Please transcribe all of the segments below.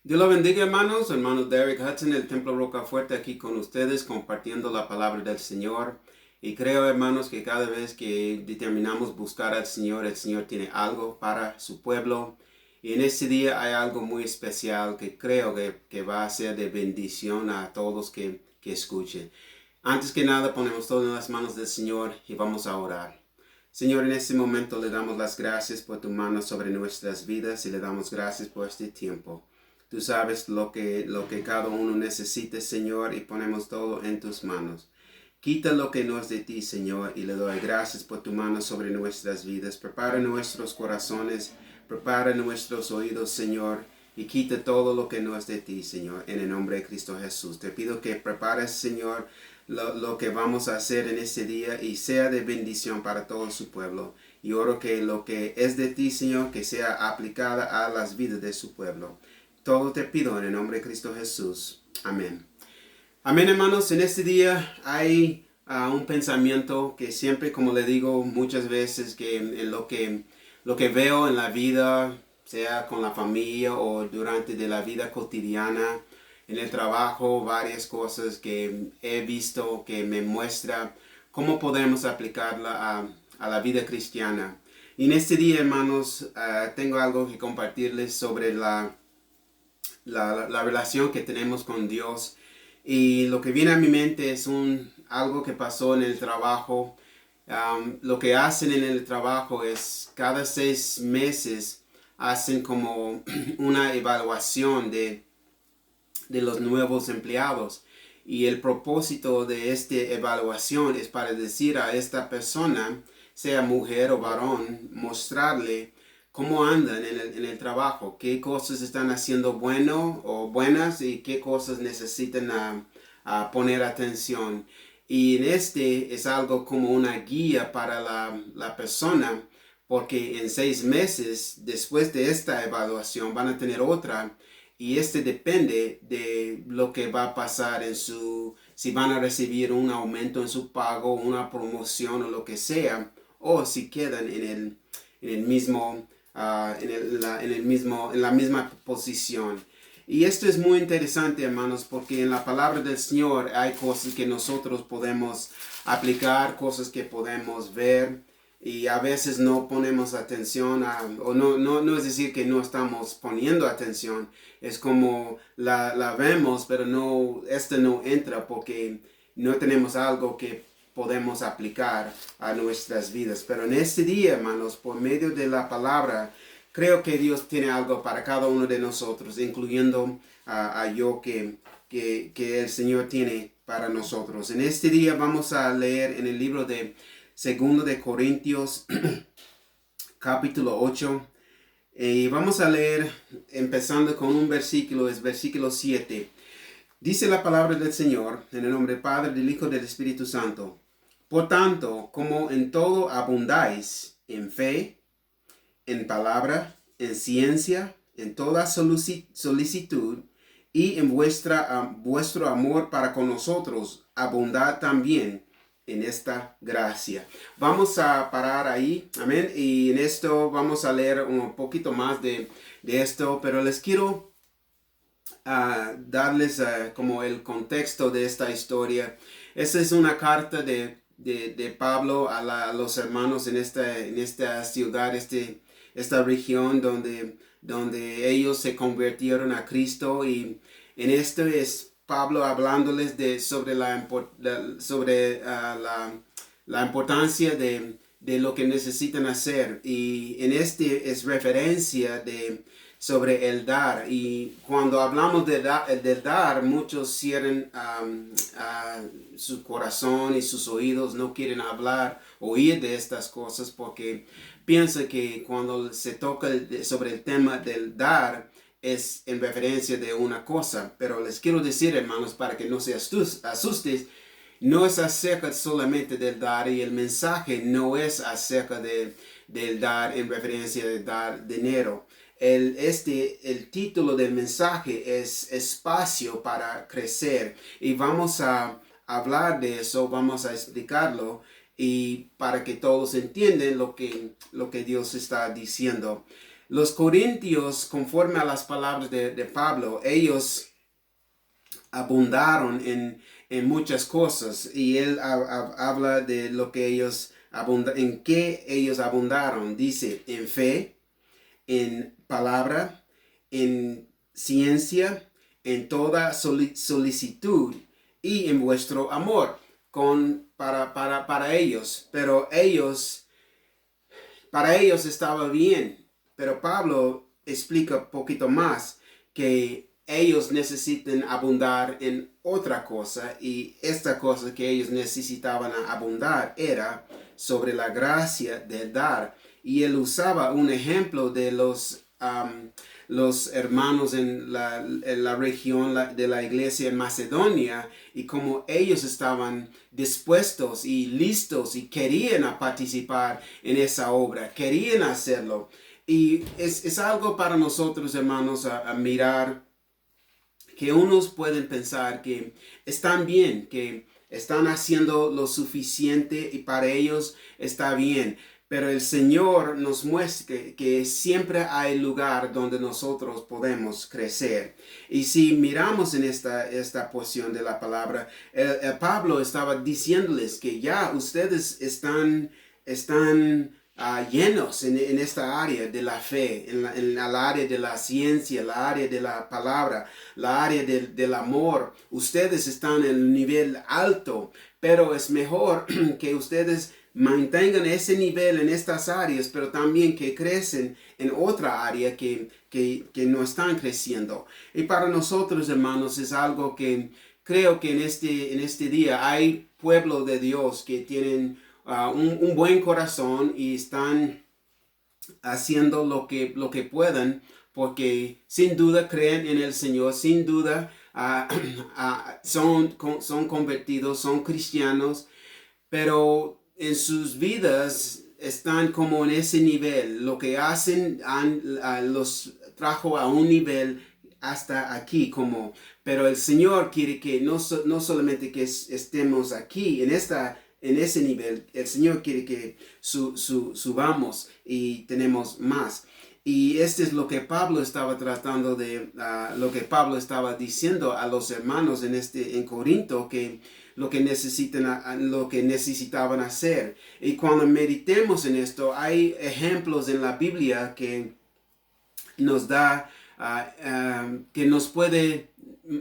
Dios lo bendiga, hermanos. Hermanos Derek Hudson, el Templo Roca Fuerte, aquí con ustedes, compartiendo la palabra del Señor. Y creo, hermanos, que cada vez que determinamos buscar al Señor, el Señor tiene algo para su pueblo. Y en este día hay algo muy especial que creo que va a ser de bendición a todos que escuchen. Antes que nada, ponemos todo en las manos del Señor y vamos a orar. Señor, en este momento le damos las gracias por tu mano sobre nuestras vidas y le damos gracias por este tiempo. Tú sabes lo que cada uno necesite, Señor, y ponemos todo en tus manos. Quita lo que no es de ti, Señor, y le doy gracias por tu mano sobre nuestras vidas. Prepara nuestros corazones, prepara nuestros oídos, Señor, y quita todo lo que no es de ti, Señor, en el nombre de Cristo Jesús. Te pido que prepares, Señor, lo que vamos a hacer en este día y sea de bendición para todo su pueblo. Y oro que lo que es de ti, Señor, que sea aplicada a las vidas de su pueblo. Todo te pido en el nombre de Cristo Jesús. Amén. Amén, hermanos. En este día hay un pensamiento que siempre, como le digo muchas veces, que en lo que veo en la vida, sea con la familia o durante de la vida cotidiana, en el trabajo, varias cosas que he visto que me muestra cómo podemos aplicarla a la vida cristiana. Y en este día, hermanos, tengo algo que compartirles sobre la relación que tenemos con Dios. Y lo que viene a mi mente es algo que pasó en el trabajo. Lo que hacen en el trabajo es cada 6 meses hacen como una evaluación de los nuevos empleados. Y el propósito de esta evaluación es para decir a esta persona, sea mujer o varón, mostrarle cómo andan en el trabajo, qué cosas están haciendo bueno o buenas y qué cosas necesitan a poner atención. Y en este es algo como una guía para la persona, porque en 6 meses después de esta evaluación van a tener otra y este depende de lo que va a pasar si van a recibir un aumento en su pago, una promoción o lo que sea, o si quedan en el mismo en la misma posición. Y esto es muy interesante, hermanos, porque en la palabra del Señor hay cosas que nosotros podemos aplicar, cosas que podemos ver, y a veces no ponemos atención o no es decir que no estamos poniendo atención, es como la vemos, pero no entra porque no tenemos algo que podemos aplicar a nuestras vidas. Pero en este día, hermanos, por medio de la palabra, creo que Dios tiene algo para cada uno de nosotros, incluyendo a yo que el Señor tiene para nosotros. En este día vamos a leer en el libro de Segundo de Corintios, capítulo 8. Y vamos a leer empezando con un versículo, es versículo 7. Dice la palabra del Señor, en el nombre del Padre, del Hijo y del Espíritu Santo. Por tanto, como en todo abundáis, en fe, en palabra, en ciencia, en toda solicitud, y en vuestro amor para con nosotros, abundad también en esta gracia. Vamos a parar ahí, amén, y en esto vamos a leer un poquito más de esto, pero les quiero darles como el contexto de esta historia. Esta es una carta de Pablo a los hermanos en esta ciudad, esta región donde ellos se convirtieron a Cristo, y en esto es Pablo hablándoles sobre la importancia de lo que necesitan hacer, y en este es referencia sobre el dar. Y cuando hablamos de dar, muchos cierran su corazón y sus oídos, no quieren oír de estas cosas, porque piensan que cuando se toca sobre el tema del dar, es en referencia de una cosa. Pero les quiero decir, hermanos, para que no se asustes, no es acerca solamente del dar, y el mensaje no es acerca del dar en referencia de dar dinero. El título del mensaje es espacio para crecer, y vamos a hablar de eso, vamos a explicarlo, y para que todos entiendan lo que Dios está diciendo. Los corintios, conforme a las palabras de Pablo, ellos abundaron en muchas cosas y él habla de lo que ellos en qué ellos abundaron. Dice, en fe, en palabra, en ciencia, en toda solicitud y en vuestro amor para ellos. Pero para ellos estaba bien. Pero Pablo explica un poquito más que ellos necesitan abundar en otra cosa, y esta cosa que ellos necesitaban abundar era sobre la gracia de dar. Y él usaba un ejemplo de los hermanos en la región de la iglesia en Macedonia, y como ellos estaban dispuestos y listos y querían participar en esa obra, querían hacerlo. Y es algo para nosotros, hermanos, a mirar, que unos pueden pensar que están bien, que están haciendo lo suficiente y para ellos está bien. Pero el Señor nos muestra que siempre hay lugar donde nosotros podemos crecer. Y si miramos en esta porción de la palabra, Pablo estaba diciéndoles que ya ustedes están llenos en esta área de la fe, en el área de la ciencia, la área de la palabra, la área del amor. Ustedes están en el nivel alto, pero es mejor que ustedes mantengan ese nivel en estas áreas, pero también que crecen en otra área que no están creciendo. Y para nosotros, hermanos, es algo que creo que en este día hay pueblo de Dios que tienen un buen corazón y están haciendo lo que puedan, porque sin duda creen en el Señor, sin duda son convertidos, son cristianos, pero en sus vidas están como en ese nivel. Lo que hacen los trajo a un nivel hasta aquí, pero el Señor quiere que no solamente que estemos aquí en ese nivel. El Señor quiere que subamos y tenemos más. Y este es lo que Pablo estaba tratando lo que Pablo estaba diciendo a los hermanos en Corinto, que lo que necesitaban hacer. Y cuando meditemos en esto, hay ejemplos en la Biblia que nos da, que nos puede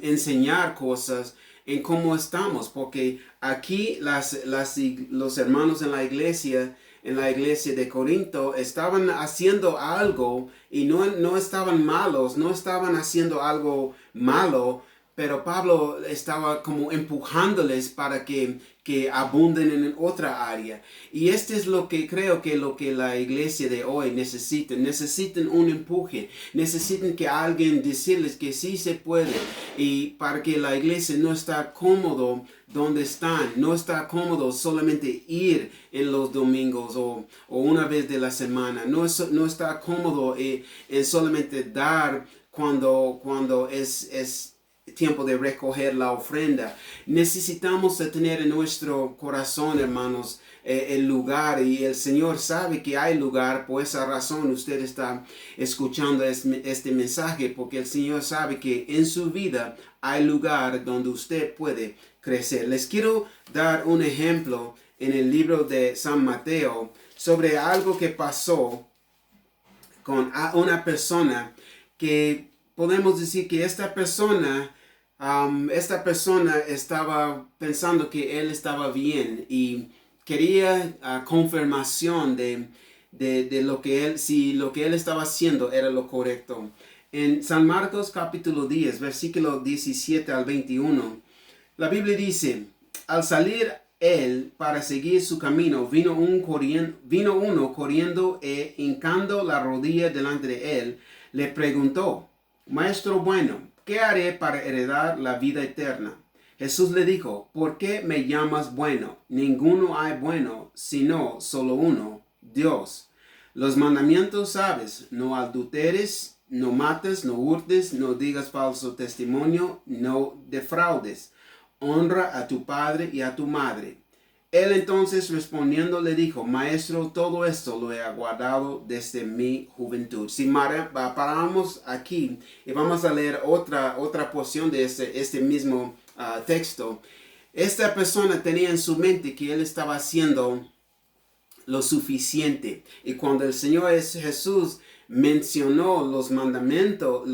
enseñar cosas en cómo estamos, porque aquí los hermanos en la iglesia de Corinto estaban haciendo algo y no estaban malos, no estaban haciendo algo malo, pero Pablo estaba como empujándoles para que abunden en otra área. Y este es lo que creo que lo que la iglesia de hoy necesitan un empuje, necesitan que alguien decirles que sí se puede, y para que la iglesia no está cómodo donde están, no está cómodo solamente ir en los domingos o una vez de la semana, no está cómodo en solamente dar cuando es tiempo de recoger la ofrenda. Necesitamos tener en nuestro corazón, hermanos, el lugar, y el Señor sabe que hay lugar. Por esa razón usted está escuchando este mensaje, porque el Señor sabe que en su vida hay lugar donde usted puede crecer. Les quiero dar un ejemplo en el libro de San Mateo sobre algo que pasó con una persona que podemos decir que esta persona estaba pensando que él estaba bien y quería confirmación de lo que él estaba haciendo era lo correcto. En San Marcos capítulo 10, versículo 17 al 21, la Biblia dice: al salir él para seguir su camino, vino uno corriendo e hincando la rodilla delante de él, le preguntó: Maestro bueno, ¿qué haré para heredar la vida eterna? Jesús le dijo: ¿por qué me llamas bueno? Ninguno hay bueno, sino solo uno, Dios. Los mandamientos sabes: no adulteres, no mates, no hurtes, no digas falso testimonio, no defraudes. Honra a tu padre y a tu madre. Él entonces respondiendo le dijo, Maestro, todo esto lo he aguardado desde mi juventud. Si paramos aquí y vamos a leer otra porción de este mismo texto, esta persona tenía en su mente que él estaba haciendo lo suficiente. Y cuando el Señor Jesús mencionó los mandamientos,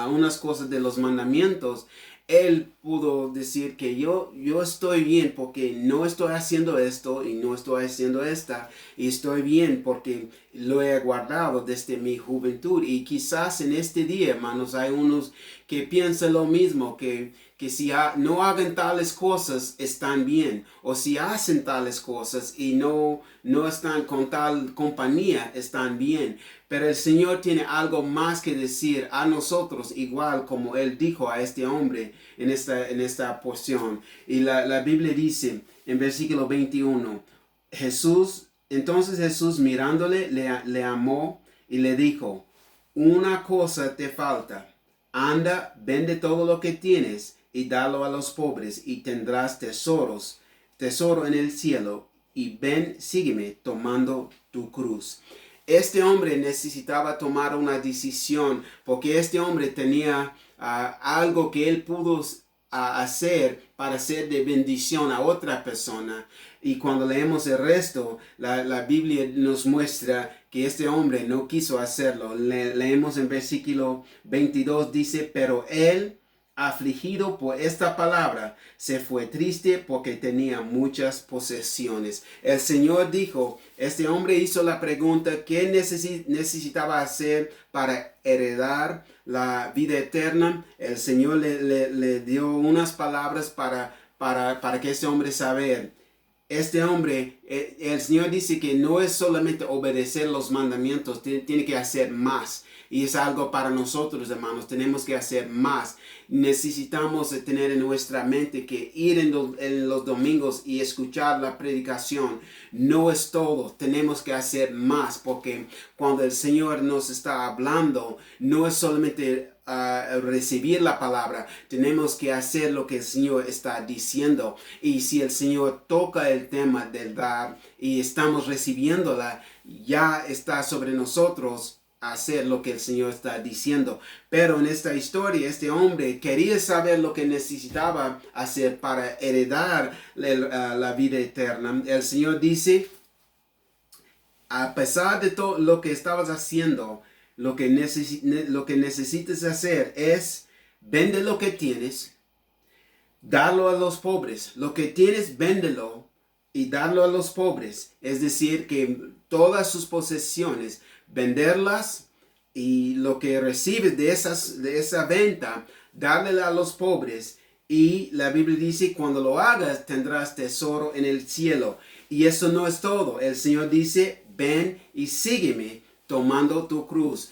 unas cosas de los mandamientos, él pudo decir que yo estoy bien porque no estoy haciendo esto y no estoy haciendo esta, y estoy bien porque lo he guardado desde mi juventud. Y quizás en este día, hermanos, hay unos que piensan lo mismo, que si no hagan tales cosas están bien, o si hacen tales cosas y no están con tal compañía están bien. Pero el Señor tiene algo más que decir a nosotros, igual como Él dijo a este hombre en esta porción. Y la Biblia dice en versículo 21, entonces Jesús mirándole le amó y le dijo, una cosa te falta, anda, vende todo lo que tienes y dalo a los pobres y tendrás tesoro en el cielo, y ven, sígueme tomando tu cruz. Este hombre necesitaba tomar una decisión porque este hombre tenía algo que él pudo hacer para ser de bendición a otra persona. Y cuando leemos el resto, la Biblia nos muestra que este hombre no quiso hacerlo. Leemos en versículo 22, dice, pero él, afligido por esta palabra, se fue triste porque tenía muchas posesiones. El Señor dijo, este hombre hizo la pregunta, ¿qué necesitaba hacer para heredar la vida eterna? El Señor le dio unas palabras para que este hombre saber. Este hombre, el Señor dice que no es solamente obedecer los mandamientos, tiene que hacer más. Y es algo para nosotros, hermanos, tenemos que hacer más. Necesitamos tener en nuestra mente que ir en los domingos y escuchar la predicación no es todo. Tenemos que hacer más, porque cuando el Señor nos está hablando, no es solamente recibir la palabra, tenemos que hacer lo que el Señor está diciendo. Y si el Señor toca el tema del dar y estamos recibiéndola, ya está sobre nosotros hacer lo que el Señor está diciendo. Pero en esta historia, este hombre quería saber lo que necesitaba hacer para heredar la vida eterna. El Señor dice, a pesar de todo lo que estabas haciendo, lo que necesitas hacer es vende lo que tienes, darlo a los pobres. Lo que tienes, véndelo y darlo a los pobres. Es decir, que todas sus posesiones, venderlas, y lo que recibes de esa venta, darle a los pobres. Y la Biblia dice, cuando lo hagas, tendrás tesoro en el cielo. Y eso no es todo. El Señor dice, ven y sígueme tomando tu cruz.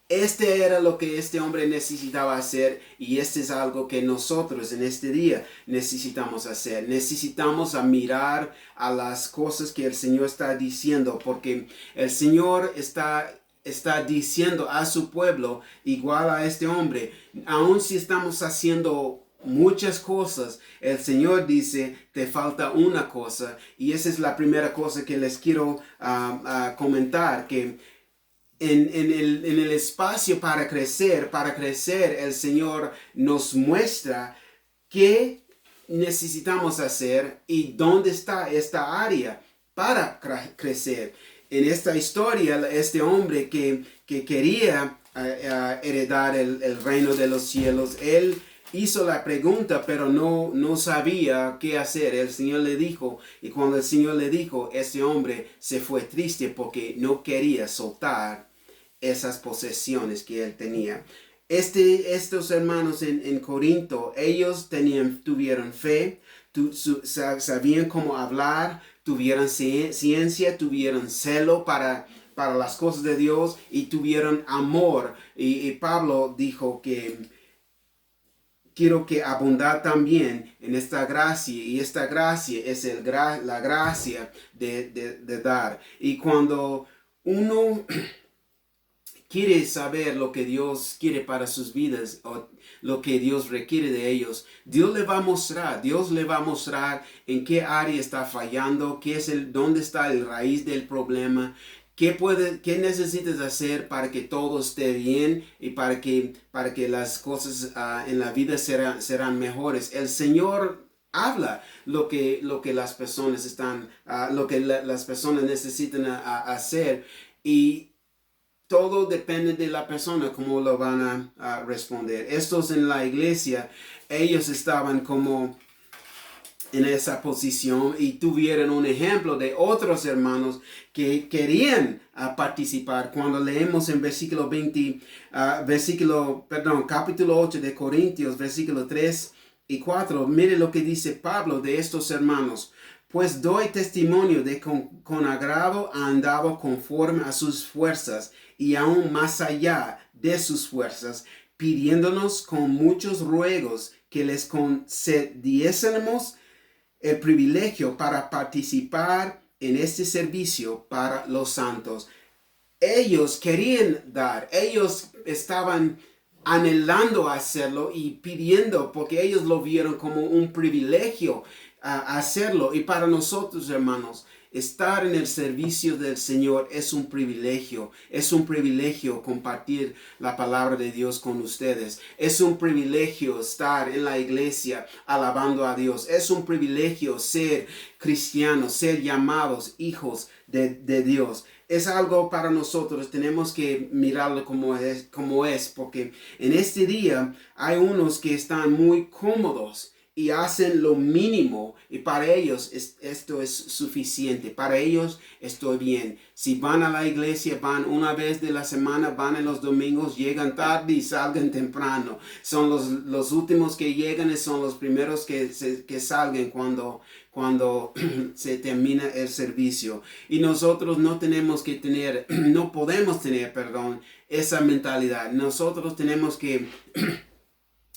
Este era lo que este hombre necesitaba hacer, y este es algo que nosotros en este día necesitamos hacer. Necesitamos mirar a las cosas que el Señor está diciendo, porque el Señor está diciendo a su pueblo, igual a este hombre, aun si estamos haciendo muchas cosas, el Señor dice, te falta una cosa, y esa es la primera cosa que les quiero comentar, que en el espacio para crecer, el Señor nos muestra qué necesitamos hacer y dónde está esta área para crecer. En esta historia, este hombre que quería heredar el reino de los cielos, él hizo la pregunta, pero no sabía qué hacer. El Señor le dijo, y cuando el Señor le dijo, este hombre se fue triste porque no quería soltar esas posesiones que él tenía. Estos hermanos en Corinto, ellos tuvieron fe, sabían cómo hablar, tuvieron ciencia, tuvieron celo para las cosas de Dios, y tuvieron amor. Y Pablo dijo que quiero que abundar también en esta gracia, y esta gracia es la gracia de dar. Y cuando uno quiere saber lo que Dios quiere para sus vidas o lo que Dios requiere de ellos, Dios le va a mostrar en qué área está fallando, dónde está el raíz del problema. ¿Qué necesitas hacer para que todo esté bien y para que las cosas en la vida serán mejores? El Señor habla lo que las personas las personas necesitan hacer, y todo depende de la persona, cómo lo van a responder. Estos en la iglesia, ellos estaban como en esa posición y tuvieron un ejemplo de otros hermanos que querían participar. Cuando leemos en capítulo 8 de Corintios, versículo 3 y 4, mire lo que dice Pablo de estos hermanos. Pues doy testimonio de con agrado ha andado conforme a sus fuerzas y aún más allá de sus fuerzas, pidiéndonos con muchos ruegos que les concediésemos el privilegio para participar en este servicio para los santos. Ellos querían dar, ellos estaban anhelando hacerlo y pidiendo, porque ellos lo vieron como un privilegio hacerlo. Y para nosotros, hermanos, estar en el servicio del Señor es un privilegio compartir la palabra de Dios con ustedes. Es un privilegio estar en la iglesia alabando a Dios. Es un privilegio ser cristianos, ser llamados hijos de Dios. Es algo para nosotros, tenemos que mirarlo como es, porque en este día hay unos que están muy cómodos y hacen lo mínimo, y para ellos esto es suficiente. Para ellos estoy bien. Si van a la iglesia, van una vez de la semana, van en los domingos, llegan tarde y salgan temprano. Son los últimos que llegan y son los primeros que salgan cuando se termina el servicio. Y nosotros no podemos tener, esa mentalidad. Nosotros tenemos que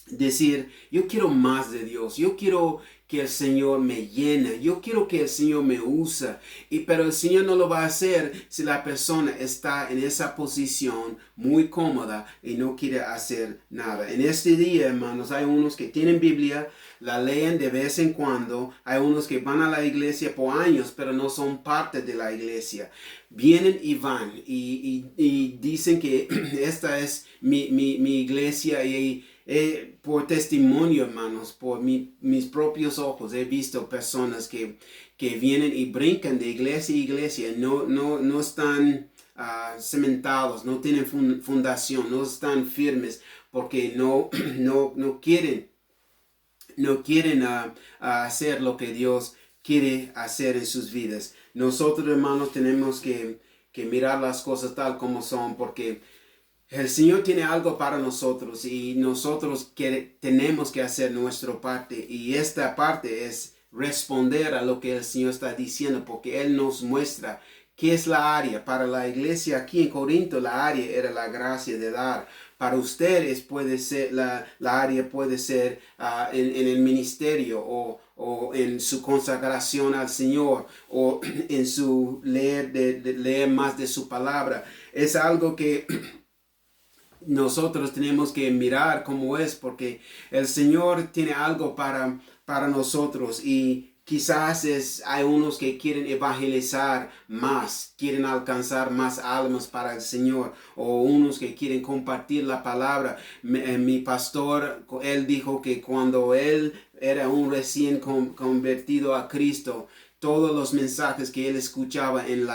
decir, yo quiero más de Dios, yo quiero que el Señor me llene, yo quiero que el Señor me usa, pero el Señor no lo va a hacer si la persona está en esa posición muy cómoda y no quiere hacer nada. En este día, hermanos, hay unos que tienen Biblia, la leen de vez en cuando, hay unos que van a la iglesia por años, pero no son parte de la iglesia. Vienen y van y dicen que esta es mi iglesia, y por testimonio, hermanos, por mis propios ojos, he visto personas que vienen y brincan de iglesia a iglesia, no están cementados, no tienen fundación, no están firmes, porque no quieren hacer lo que Dios quiere hacer en sus vidas. Nosotros, hermanos, tenemos que mirar las cosas tal como son, porque el Señor tiene algo para nosotros y nosotros tenemos que hacer nuestra parte, y esta parte es responder a lo que el Señor está diciendo, porque Él nos muestra qué es la área. Para la iglesia aquí en Corinto, la área era la gracia de dar. Para ustedes puede ser, la área puede ser en el ministerio, o en su consagración al Señor, o en su leer más de su palabra. Es algo que nosotros tenemos que mirar cómo es, porque el Señor tiene algo para nosotros, y quizás hay unos que quieren evangelizar más, quieren alcanzar más almas para el Señor, o unos que quieren compartir la palabra. Mi pastor, él dijo que cuando él era un recién convertido a Cristo, todos los mensajes que él escuchaba en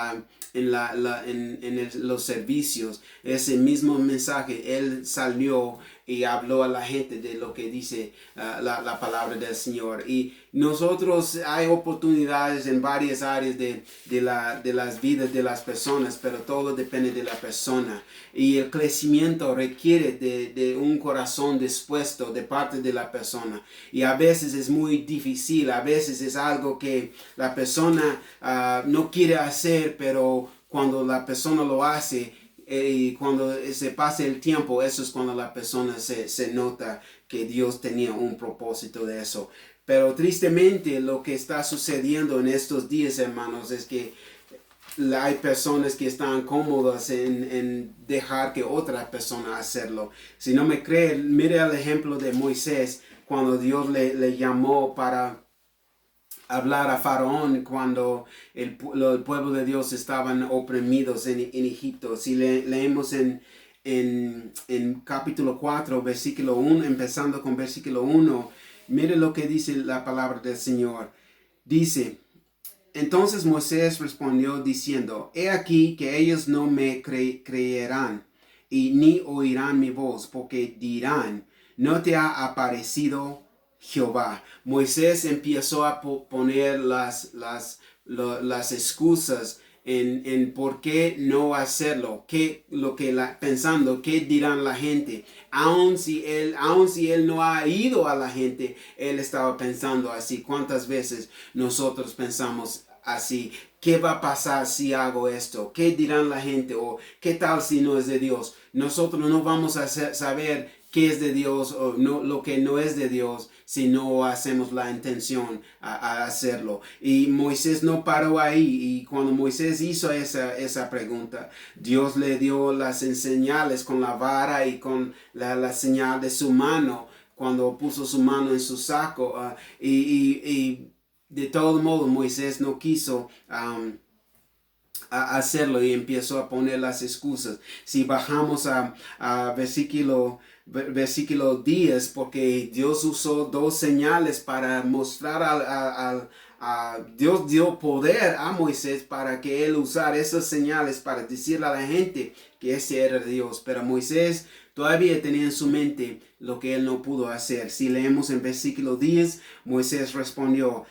los servicios, ese mismo mensaje, él salió y habló a la gente de lo que dice la palabra del Señor. Y nosotros hay oportunidades en varias áreas de las vidas de las personas, pero todo depende de la persona, y el crecimiento requiere de un corazón dispuesto de parte de la persona, y a veces es muy difícil, a veces es algo que la persona no quiere hacer, pero cuando la persona lo hace, y cuando se pasa el tiempo, eso es cuando la persona se nota que Dios tenía un propósito de eso. Pero tristemente lo que está sucediendo en estos días, hermanos, es que hay personas que están cómodas en dejar que otra persona hacerlo. Si no me cree, mire el ejemplo de Moisés cuando Dios le llamó para hablar a Faraón cuando el pueblo de Dios estaban oprimidos en Egipto. Si leemos en capítulo 4, versículo 1, empezando con versículo 1, mire lo que dice la palabra del Señor. Dice: entonces Moisés respondió diciendo: he aquí que ellos no me creerán y ni oirán mi voz, porque dirán: no te ha aparecido Jehová. Moisés empezó a poner las excusas en por qué no hacerlo, pensando qué dirán la gente. Aun si él no ha ido a la gente, él estaba pensando así. ¿Cuántas veces nosotros pensamos así? ¿Qué va a pasar si hago esto? ¿Qué dirán la gente? ¿O qué tal si no es de Dios? Nosotros no vamos a saber qué es de Dios o no, lo que no es de Dios, si no hacemos la intención a hacerlo. Y Moisés no paró ahí. Y cuando Moisés hizo esa pregunta, Dios le dio las señales con la vara y con la señal de su mano, cuando puso su mano en su saco. Y de todo modo, Moisés no quiso a hacerlo y empezó a poner las excusas. Si bajamos a versículo 10, porque Dios usó dos señales para mostrar Dios dio poder a Moisés para que él usara esas señales para decirle a la gente que ese era Dios. Pero Moisés todavía tenía en su mente lo que él no pudo hacer. Si leemos en versículo 10, Moisés respondió: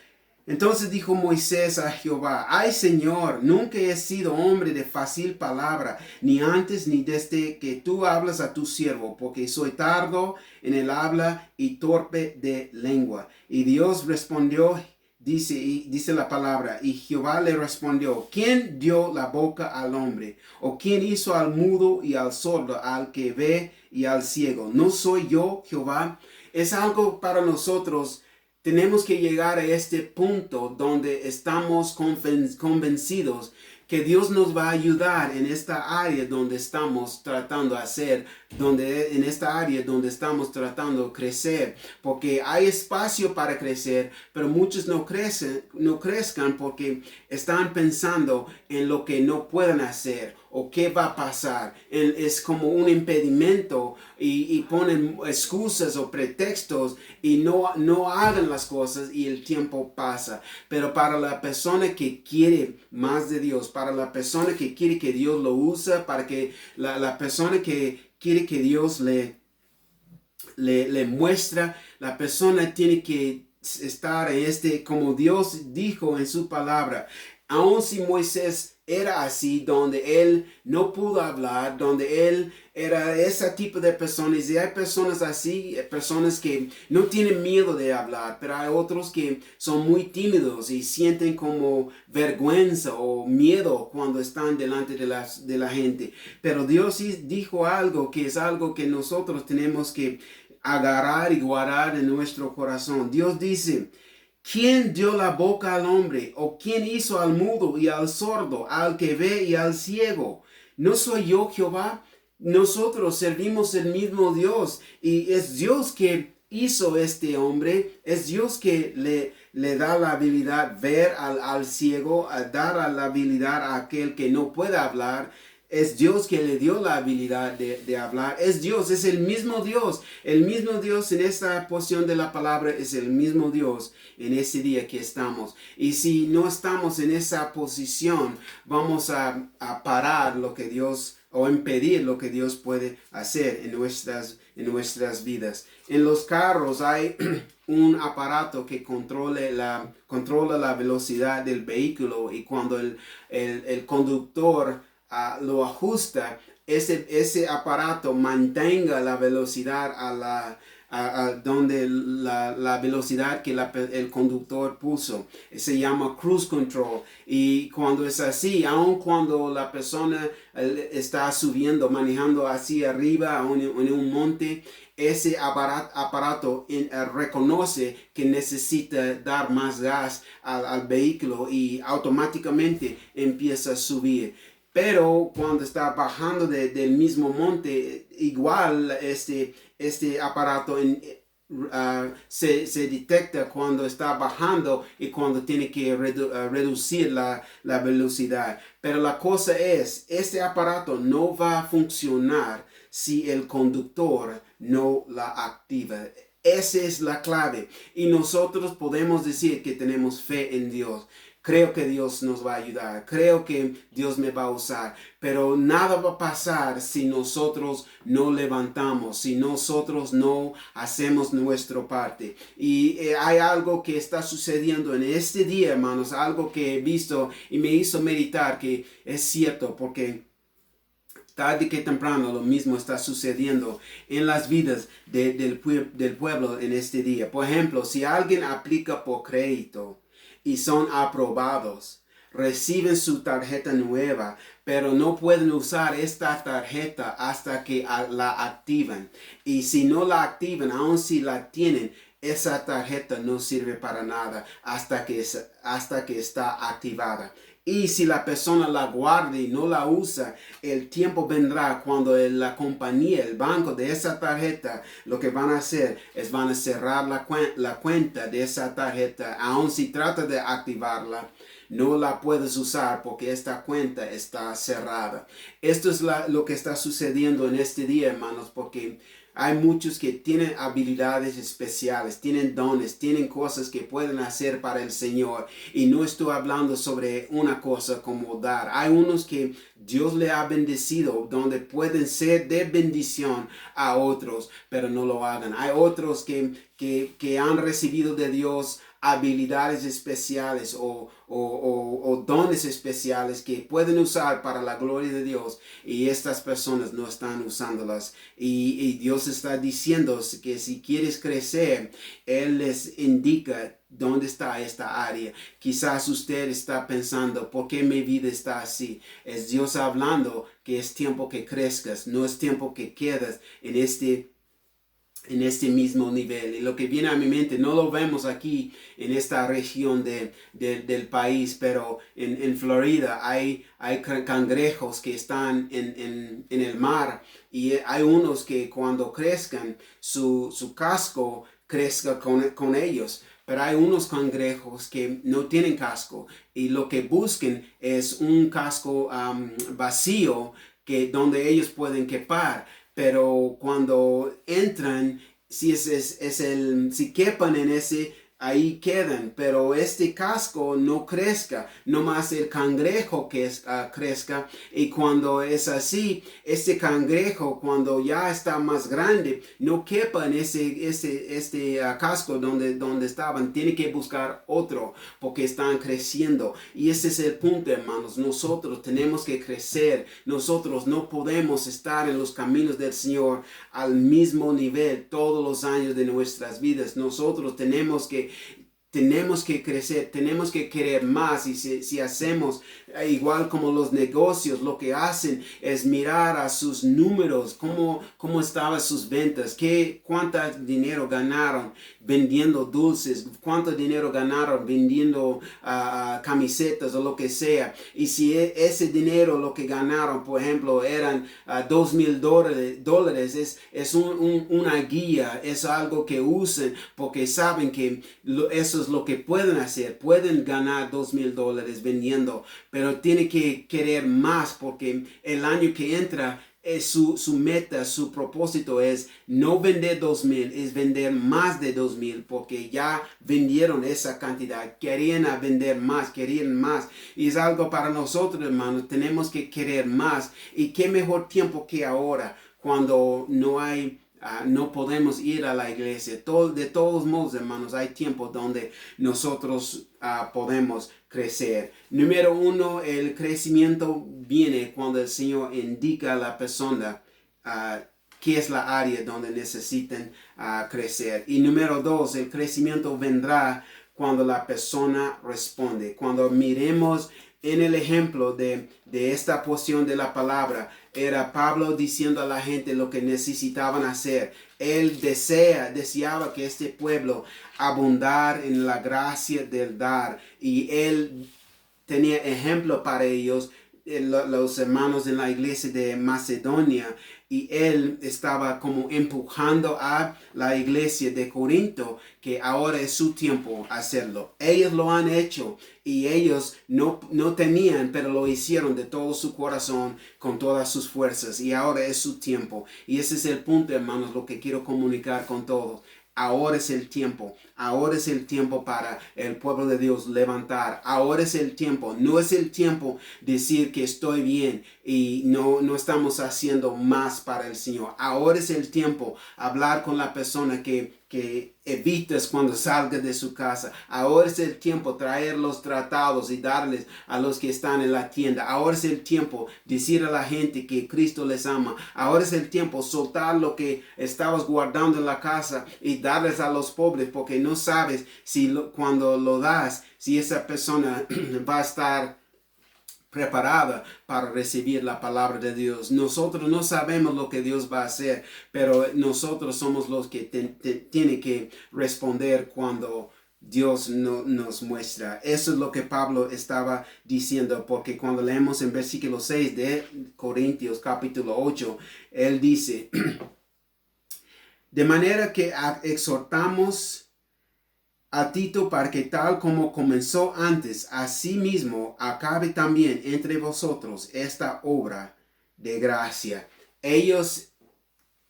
entonces dijo Moisés a Jehová: ay, Señor, nunca he sido hombre de fácil palabra, ni antes ni desde que tú hablas a tu siervo, porque soy tardo en el habla y torpe de lengua. Y Dios respondió, dice la palabra: y Jehová le respondió: ¿quién dio la boca al hombre? ¿O quién hizo al mudo y al sordo, al que ve y al ciego? ¿No soy yo, Jehová? Es algo para nosotros. Tenemos que llegar a este punto donde estamos convencidos que Dios nos va a ayudar en esta área donde estamos tratando de hacer, en esta área donde estamos tratando de crecer, porque hay espacio para crecer, pero muchos no crezcan porque están pensando en lo que no pueden hacer o qué va a pasar. Es como un impedimento y ponen excusas o pretextos y no hagan las cosas y el tiempo pasa. Pero para la persona que quiere más de Dios, para la persona que quiere que Dios lo use, para que la persona que quiere que Dios le muestra, la persona tiene que estar en como Dios dijo en su palabra. Aun si Moisés era así, donde él no pudo hablar, donde él era ese tipo de personas, y hay personas así, personas que no tienen miedo de hablar, pero hay otros que son muy tímidos y sienten como vergüenza o miedo cuando están delante de la gente. Pero Dios dijo algo que es algo que nosotros tenemos que agarrar y guardar en nuestro corazón. Dios dice: ¿quién dio la boca al hombre? ¿O quién hizo al mudo y al sordo, al que ve y al ciego? ¿No soy yo, Jehová? Nosotros servimos el mismo Dios, y es Dios que hizo este hombre, es Dios que le da la habilidad ver al ciego, a dar la habilidad a aquel que no puede hablar. Es Dios que le dio la habilidad de hablar. Es Dios, es el mismo Dios. El mismo Dios en esta porción de la palabra es el mismo Dios en ese día que estamos. Y si no estamos en esa posición, vamos a parar lo que Dios, o impedir lo que Dios puede hacer en nuestras vidas. En los carros hay un aparato que controla la velocidad del vehículo, y cuando el conductor lo ajusta, ese aparato mantenga la velocidad donde la velocidad que el conductor puso. Se llama cruise control. Y cuando es así, aun cuando la persona está subiendo, manejando hacia arriba en un monte, ese aparato reconoce que necesita dar más gas al vehículo y automáticamente empieza a subir. Pero cuando está bajando del mismo monte, igual este aparato se detecta cuando está bajando y cuando tiene que reducir la velocidad. Pero la cosa es, este aparato no va a funcionar si el conductor no la activa. Esa es la clave. Y nosotros podemos decir que tenemos fe en Dios. Creo que Dios nos va a ayudar. Creo que Dios me va a usar. Pero nada va a pasar si nosotros no levantamos, si nosotros no hacemos nuestra parte. Y hay algo que está sucediendo en este día, hermanos. Algo que he visto y me hizo meditar que es cierto, porque tarde que temprano lo mismo está sucediendo en las vidas del pueblo en este día. Por ejemplo, si alguien aplica por crédito y son aprobados, reciben su tarjeta nueva, pero no pueden usar esta tarjeta hasta que la activen. Y si no la activan, aun si la tienen, esa tarjeta no sirve para nada hasta que está activada. Y si la persona la guarda y no la usa, el tiempo vendrá cuando la compañía, el banco de esa tarjeta, lo que van a hacer es van a cerrar la cuenta de esa tarjeta. Aun si trata de activarla, no la puedes usar porque esta cuenta está cerrada. Esto es lo que está sucediendo en este día, hermanos, porque hay muchos que tienen habilidades especiales, tienen dones, tienen cosas que pueden hacer para el Señor. Y no estoy hablando sobre una cosa como dar. Hay unos que Dios le ha bendecido, donde pueden ser de bendición a otros, pero no lo hagan. Hay otros que han recibido de Dios habilidades especiales o dones especiales que pueden usar para la gloria de Dios, y estas personas no están usándolas. Y Dios está diciendo que si quieres crecer, Él les indica dónde está esta área. Quizás usted está pensando, ¿por qué mi vida está así? Es Dios hablando que es tiempo que crezcas, no es tiempo que quedas en este mismo nivel. Y lo que viene a mi mente, no lo vemos aquí en esta región del país, pero en Florida hay cangrejos que están en el mar, y hay unos que cuando crezcan su casco crezca con ellos. Pero hay unos cangrejos que no tienen casco y lo que buscan es un casco vacío donde ellos pueden quepar. Pero cuando entran, si quepan en ese, ahí quedan. Pero este casco no crezca, nomás el cangrejo crezca. Y cuando es así, este cangrejo, cuando ya está más grande, no quepa en este casco donde estaban. Tiene que buscar otro porque están creciendo. Y ese es el punto, hermanos. Nosotros tenemos que crecer. Nosotros no podemos estar en los caminos del Señor al mismo nivel todos los años de nuestras vidas. Nosotros tenemos que crecer, tenemos que querer más. Y si hacemos igual como los negocios, lo que hacen es mirar a sus números, cómo estaban sus ventas, cuánto dinero ganaron vendiendo dulces, cuánto dinero ganaron vendiendo camisetas o lo que sea. Y si ese dinero, lo que ganaron, por ejemplo, eran $2,000, es una guía, es algo que usan porque saben que eso es lo que pueden hacer. Pueden ganar $2,000 vendiendo, pero tiene que querer más porque el año que entra su meta, su propósito es no vender 2,000, es vender más de 2,000 porque ya vendieron esa cantidad, querían vender más, querían más. Y es algo para nosotros, hermanos, tenemos que querer más. Y qué mejor tiempo que ahora, cuando no podemos ir a la iglesia. De todos modos, hermanos, hay tiempo donde nosotros podemos crecer. Número 1, el crecimiento viene cuando el Señor indica a la persona qué es la área donde necesitan crecer. Y número 2, el crecimiento vendrá cuando la persona responde. Cuando miremos en el ejemplo de esta porción de la palabra, era Pablo diciendo a la gente lo que necesitaban hacer. Él deseaba que este pueblo abundara en la gracia del dar, y él tenía ejemplo para ellos, los hermanos en la iglesia de Macedonia, y él estaba como empujando a la iglesia de Corinto que ahora es su tiempo hacerlo. Ellos lo han hecho y ellos no tenían, pero lo hicieron de todo su corazón, con todas sus fuerzas, y ahora es su tiempo. Y ese es el punto, hermanos, lo que quiero comunicar con todos. Ahora es el tiempo. Ahora es el tiempo para el pueblo de Dios levantar. Ahora es el tiempo. No es el tiempo decir que estoy bien y no estamos haciendo más para el Señor. Ahora es el tiempo hablar con la persona que evites cuando salga de su casa. Ahora es el tiempo traer los tratados y darles a los que están en la tienda. Ahora es el tiempo decir a la gente que Cristo les ama. Ahora es el tiempo soltar lo que estabas guardando en la casa y darles a los pobres, porque no sabes si cuando lo das, si esa persona va a estar preparada para recibir la palabra de Dios. Nosotros no sabemos lo que Dios va a hacer, pero nosotros somos los que tienen que responder cuando Dios nos muestra. Eso es lo que Pablo estaba diciendo, porque cuando leemos en versículo 6 de Corintios capítulo 8, él dice, de manera que exhortamos a Tito para que tal como comenzó antes, asimismo acabe también entre vosotros esta obra de gracia. Ellos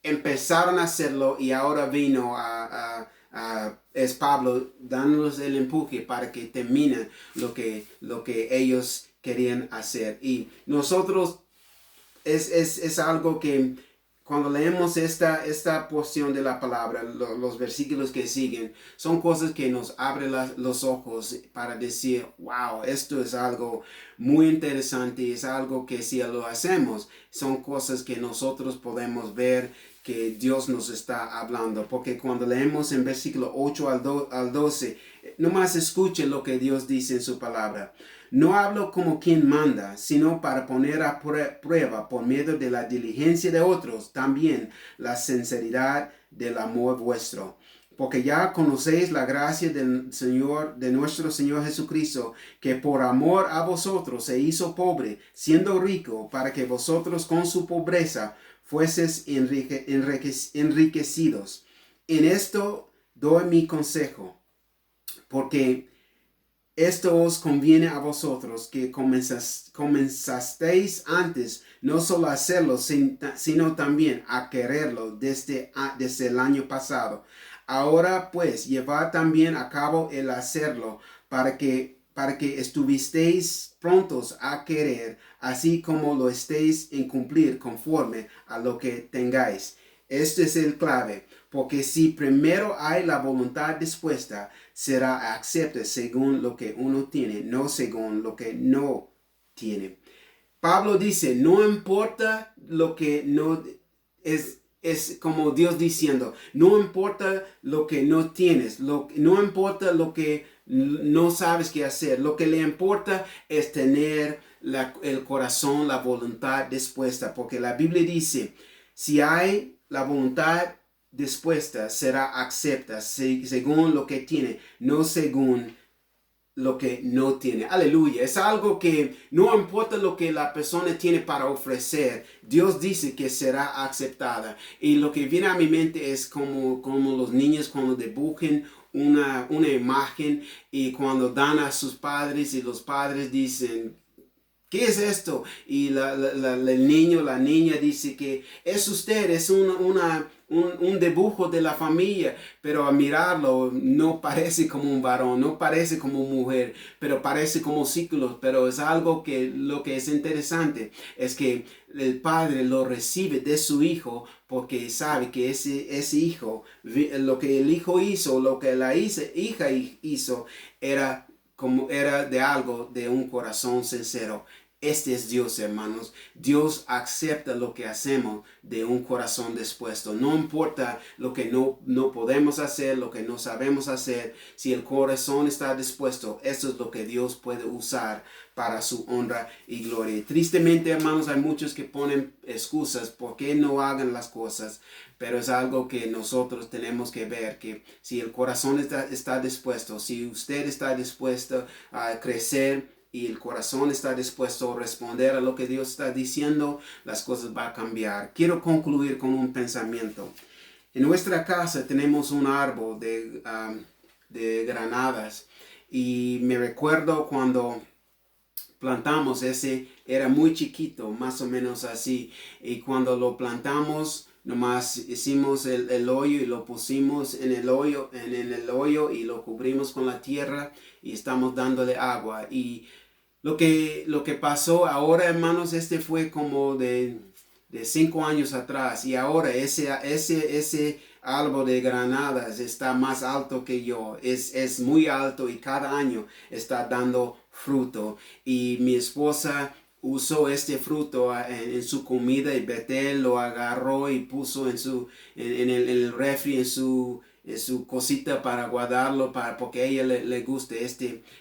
empezaron a hacerlo y ahora vino es Pablo dándonos el empuje para que terminen lo que ellos querían hacer. Y nosotros es algo que cuando leemos esta porción de la palabra, los versículos que siguen, son cosas que nos abren los ojos para decir, wow, esto es algo muy interesante, es algo que si lo hacemos, son cosas que nosotros podemos ver que Dios nos está hablando. Porque cuando leemos en versículo 8 al 12, nomás escuchen lo que Dios dice en su palabra. No hablo como quien manda, sino para poner a prueba por medio de la diligencia de otros también la sinceridad del amor vuestro. Porque ya conocéis la gracia del Señor, de nuestro Señor Jesucristo, que por amor a vosotros se hizo pobre, siendo rico, para que vosotros con su pobreza fueseis enriquecidos. En esto doy mi consejo, porque esto os conviene a vosotros, que comenzasteis antes no solo a hacerlo, sino también a quererlo desde el año pasado. Ahora pues, llevad también a cabo el hacerlo, para que estuvisteis prontos a querer, así como lo estéis en cumplir conforme a lo que tengáis. Este es el clave, porque si primero hay la voluntad dispuesta, será acepta según lo que uno tiene, no según lo que no tiene. Pablo dice, no importa lo que no es como Dios diciendo, no importa lo que no tienes, no importa lo que no sabes qué hacer, lo que le importa es tener el corazón, la voluntad dispuesta, porque la Biblia dice, si hay la voluntad dispuesta, será acepta según lo que tiene, no según lo que no tiene. Aleluya. Es algo que no importa lo que la persona tiene para ofrecer, Dios dice que será aceptada. Y lo que viene a mi mente es como los niños cuando dibujan una imagen y cuando dan a sus padres y los padres dicen, ¿qué es esto? Y el niño, la niña dice que es usted, es un dibujo de la familia, pero a mirarlo no parece como un varón, no parece como mujer, pero parece como círculos. Pero es algo que lo que es interesante es que el padre lo recibe de su hijo porque sabe que ese hijo, lo que el hijo hizo, lo que la hija hizo, era de algo de un corazón sincero. Este es Dios, hermanos. Dios acepta lo que hacemos de un corazón dispuesto. No importa lo que no podemos hacer, lo que no sabemos hacer. Si el corazón está dispuesto, eso es lo que Dios puede usar para su honra y gloria. Tristemente, hermanos, hay muchos que ponen excusas por qué no hagan las cosas. Pero es algo que nosotros tenemos que ver, que si el corazón está dispuesto, si usted está dispuesto a crecer, y el corazón está dispuesto a responder a lo que Dios está diciendo, las cosas van a cambiar. Quiero concluir con un pensamiento. En nuestra casa tenemos un árbol de granadas y me recuerdo cuando plantamos ese, era muy chiquito, más o menos así, y cuando lo plantamos, nomás hicimos el hoyo y lo pusimos en el hoyo y lo cubrimos con la tierra y estamos dándole agua. Y lo que pasó ahora, hermanos, este fue como de 5 años atrás, y ahora ese árbol de granadas está más alto que yo, es muy alto y cada año está dando fruto. Y mi esposa usó este fruto en su comida y Betel lo agarró y puso en el refri, en su cosita para guardarlo, porque a ella le guste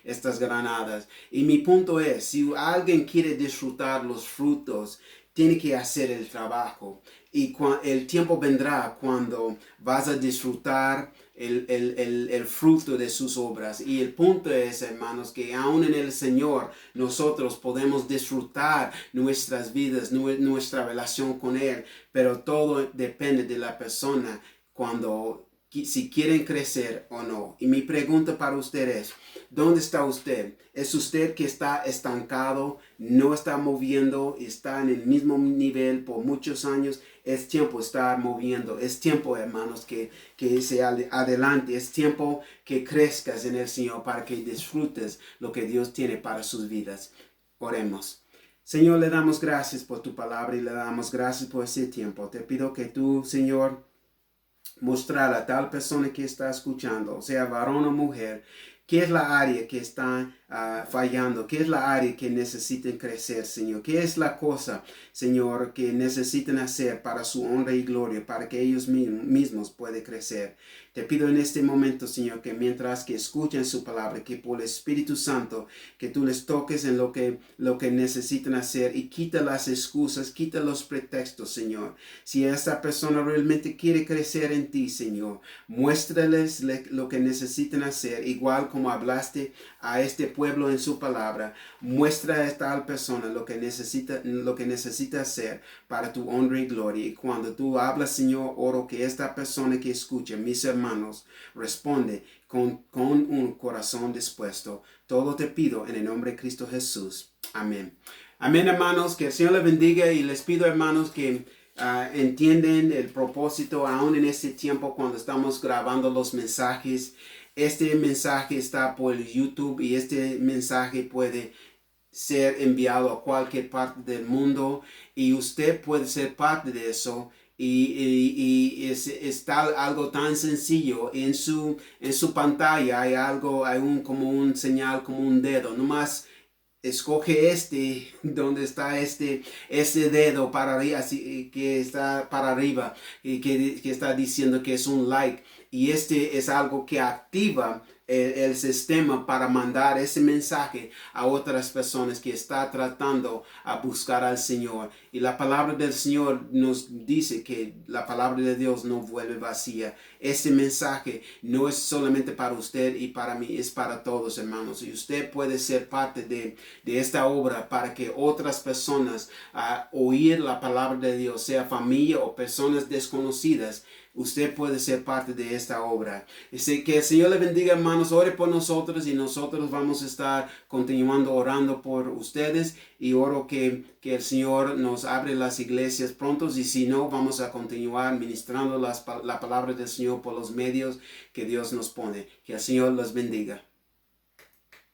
estas granadas. Y mi punto es, si alguien quiere disfrutar los frutos, tiene que hacer el trabajo. Y el tiempo vendrá cuando vas a disfrutar el fruto de sus obras. Y el punto es, hermanos, que aún en el Señor nosotros podemos disfrutar nuestras vidas, nuestra relación con Él, pero todo depende de la persona si quieren crecer o no. Y mi pregunta para usted es, ¿dónde está usted? ¿Es usted que está estancado, no está moviendo, está en el mismo nivel por muchos años? Es tiempo de estar moviendo. Es tiempo, hermanos, que sea adelante. Es tiempo que crezcas en el Señor para que disfrutes lo que Dios tiene para sus vidas. Oremos. Señor, le damos gracias por tu palabra y le damos gracias por ese tiempo. Te pido que tú, Señor, mostrar a tal persona que está escuchando, sea varón o mujer, qué es la área que está fallando, qué es la área que necesitan crecer, Señor, qué es la cosa, Señor, que necesitan hacer para su honra y gloria, para que ellos mismos puedan crecer. Te pido en este momento, Señor, que mientras que escuchen su palabra, que por el Espíritu Santo, que tú les toques en lo que necesitan hacer y quita las excusas, quita los pretextos, Señor. Si esta persona realmente quiere crecer en ti, Señor, muéstrales lo que necesitan hacer, igual como hablaste a este pueblo en su palabra. Muestra a esta persona lo que necesita hacer para tu honra y gloria. Y cuando tú hablas, Señor, oro que esta persona que escuche, mis hermanos, responde con un corazón dispuesto. Todo te pido en el nombre de Cristo Jesús. Amén. Amén, hermanos. Que el Señor les bendiga y les pido, hermanos, que entienden el propósito aún en este tiempo cuando estamos grabando los mensajes. Este mensaje está por YouTube y este mensaje puede ser enviado a cualquier parte del mundo y usted puede ser parte de eso. Y está algo tan sencillo en su pantalla. Hay como un señal, como un dedo. Nomás escoge donde está este dedo para arriba, que está para arriba y que está diciendo que es un like. Y es algo que activa el sistema para mandar ese mensaje a otras personas que está tratando a buscar al Señor. Y la palabra del Señor nos dice que la palabra de Dios no vuelve vacía. Este mensaje no es solamente para usted y para mí, es para todos, hermanos. Y usted puede ser parte de esta obra para que otras personas oír la palabra de Dios, sea familia o personas desconocidas. Usted puede ser parte de esta obra. Que el Señor le bendiga, hermanos. Ore por nosotros y nosotros vamos a estar continuando orando por ustedes. Y oro que el Señor nos abre las iglesias pronto. Y si no, vamos a continuar ministrando la palabra del Señor por los medios que Dios nos pone. Que el Señor los bendiga.